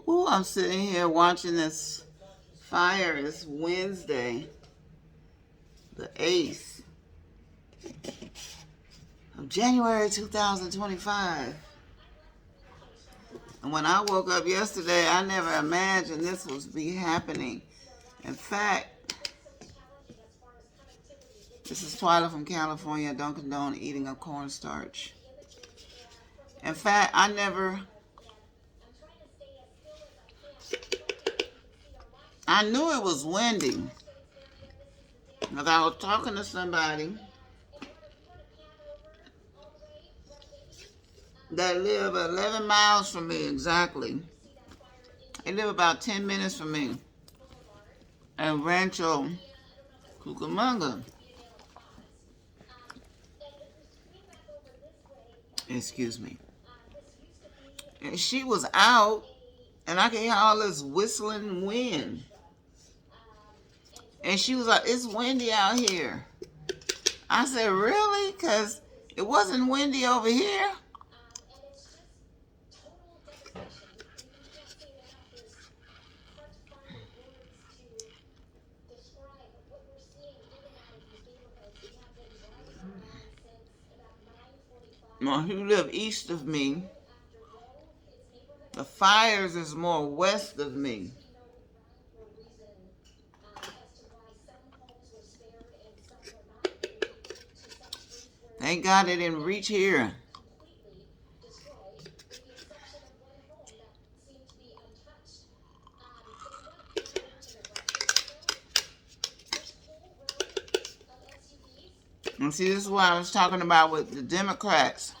Ooh, I'm sitting here watching this fire. It's Wednesday, the 8th of January 2025. And when I woke up yesterday, I never imagined this would be happening. In fact, this is Twyla from California. Don't condone eating of cornstarch. In fact, I knew it was windy because I was talking to somebody that live 11 miles from me exactly. They live about 10 minutes from me in Rancho Cucamonga. Excuse me. And she was out, and I could hear all this whistling wind. And she was like, "It's windy out here." I said, "Really?" Because it wasn't windy over here. Well, if you live east of me, the fires is more west of me. Thank God it didn't reach here. And see, this is what I was talking about with the Democrats.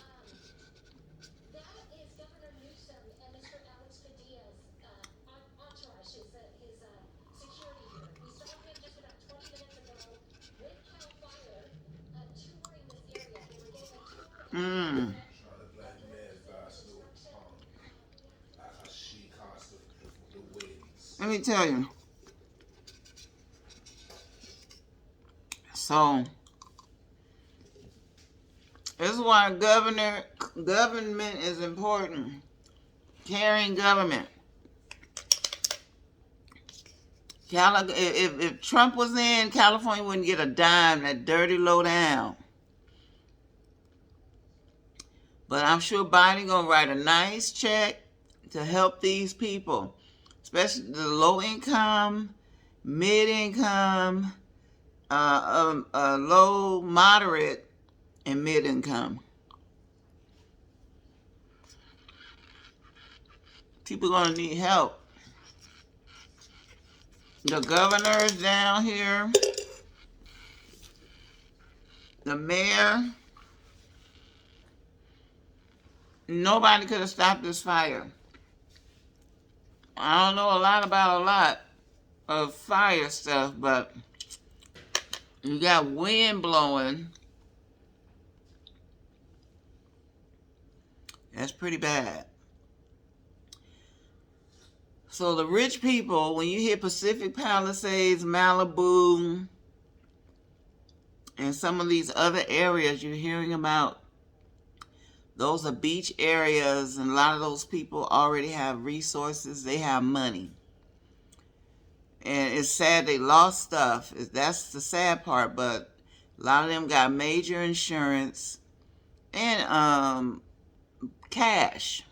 Mm. Let me tell you. So, this is why government is important. Caring government. If Trump was in, California wouldn't get a dime, that dirty low down. But I'm sure Biden gonna write a nice check to help these people, especially the low income, mid income, low, moderate, and mid income. People gonna need help. The governor is down here, the mayor. Nobody could have stopped this fire. I don't know a lot about a lot of fire stuff, but you got wind blowing. That's pretty bad. So the rich people, when you hear Pacific Palisades, Malibu, and some of these other areas you're hearing about, those are beach areas, and a lot of those people already have resources. They have money. And it's sad they lost stuff. That's the sad part, but a lot of them got major insurance and cash.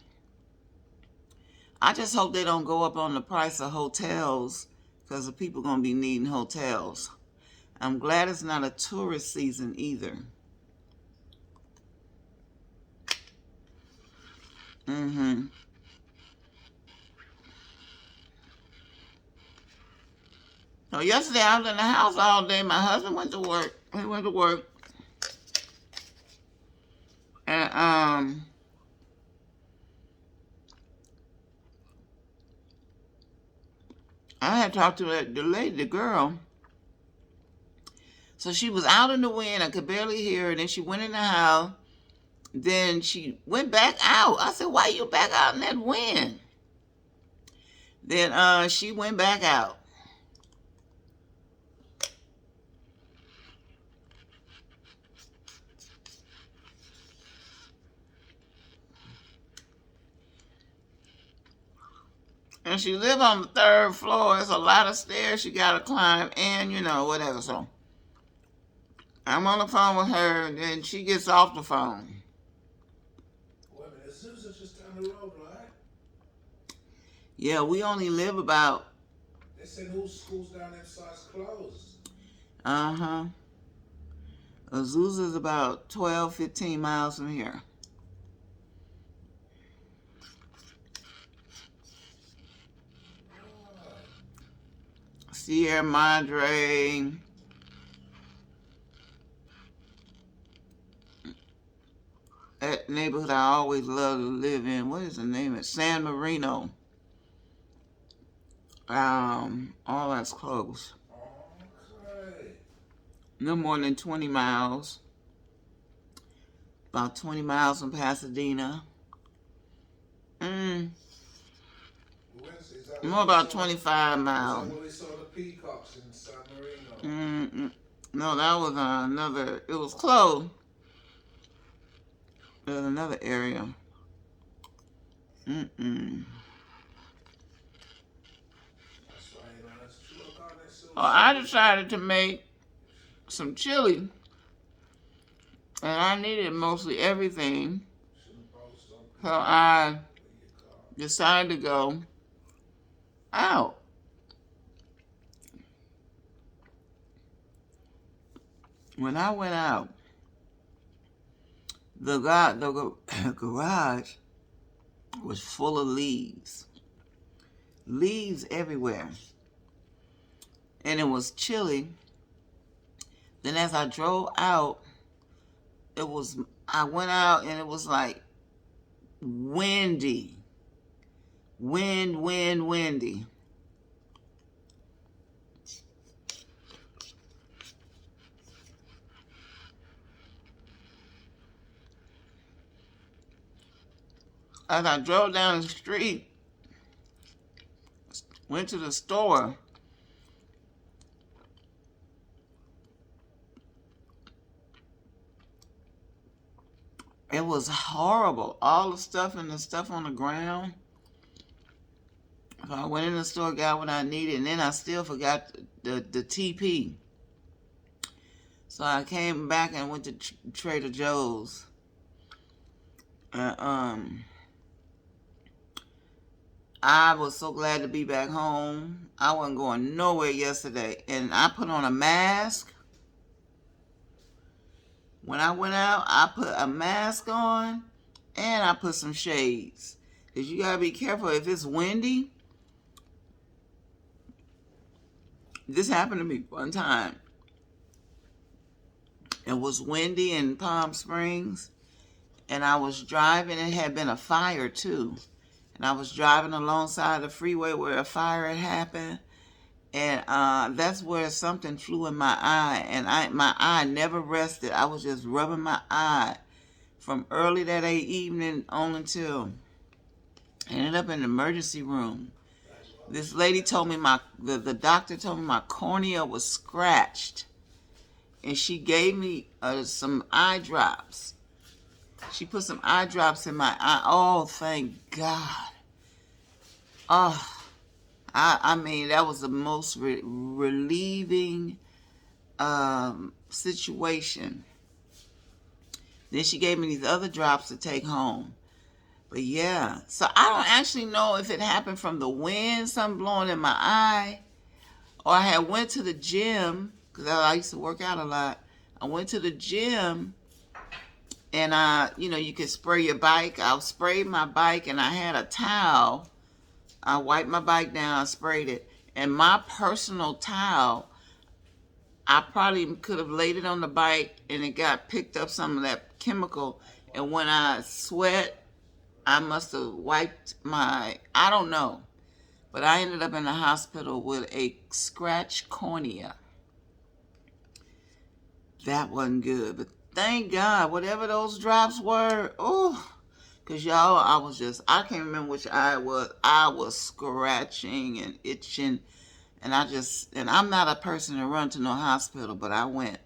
I just hope they don't go up on the price of hotels because the people going to be needing hotels. I'm glad it's not a tourist season either. So yesterday I was in the house all day. My husband went to work. He went to work. And I had talked to the lady, the girl. So she was out in the wind. I could barely hear her. Then she went in the house. Then she went back out. I said, "Why you back out in that wind?" Then she went back out. And she live on the third floor. It's a lot of stairs she got to climb and, whatever. So I'm on the phone with her, and then she gets off the phone. Wait a minute, Azusa's just down the road, right? Yeah, we only live about... They said whose schools down them sides closed. Uh-huh. Azusa's about 12, 15 miles from here. Sierra Madre. That neighborhood I always love to live in. What is the name? It's San Marino. All that's close. Okay. No more than 20 miles. About 20 miles from Pasadena. More about 25 miles. Is that where we saw the peacocks in San Marino? No, that was another. It was close. There's another area. Oh, I decided to make some chili, and I needed mostly everything, so I decided to go out. When I went out, the garage was full of leaves. Leaves everywhere. And it was chilly. Then as I drove out, I went out and it was like windy. Windy. As I drove down the street, went to the store, it was horrible. All the stuff and the stuff on the ground. So I went in the store, got what I needed, and then I still forgot the TP. So I came back and went to Trader Joe's. I was so glad to be back home. I wasn't going nowhere yesterday. And I put on a mask. When I went out, I put a mask on and I put some shades. Because you got to be careful if it's windy. This happened to me one time. It was windy in Palm Springs. And I was driving. It had been a fire too. And I was driving alongside the freeway where a fire had happened. And that's where something flew in my eye. And my eye never rested. I was just rubbing my eye from early that evening on until I ended up in the emergency room. This lady told me the doctor told me my cornea was scratched. And she gave me some eye drops. She put some eye drops in my eye. Oh, thank God. Oh, I mean, that was the most relieving situation. Then she gave me these other drops to take home. But yeah, so I don't actually know if it happened from the wind, something blowing in my eye, or I had went to the gym, because I used to work out a lot. I went to the gym, and you could spray your bike. I sprayed my bike, and I had a towel. I wiped my bike down, I sprayed it. And my personal towel, I probably could have laid it on the bike and it got picked up some of that chemical. And when I sweat, I must have wiped I don't know. But I ended up in the hospital with a scratched cornea. That wasn't good. But thank God, whatever those drops were, because y'all, I can't remember which eye it was. I was scratching and itching. And I'm not a person to run to no hospital, but I went.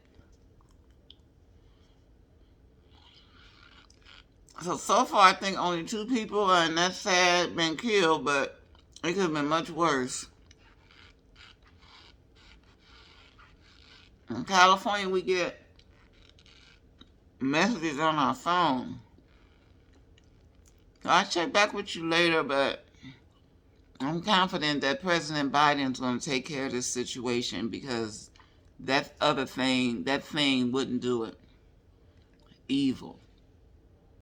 So far, I think only 2 people, and that's sad, been killed. But It could have been much worse. In California, we get messages on our phone. So I'll check back with you later, but I'm confident that President Biden's going to take care of this situation because that thing wouldn't do it. Evil.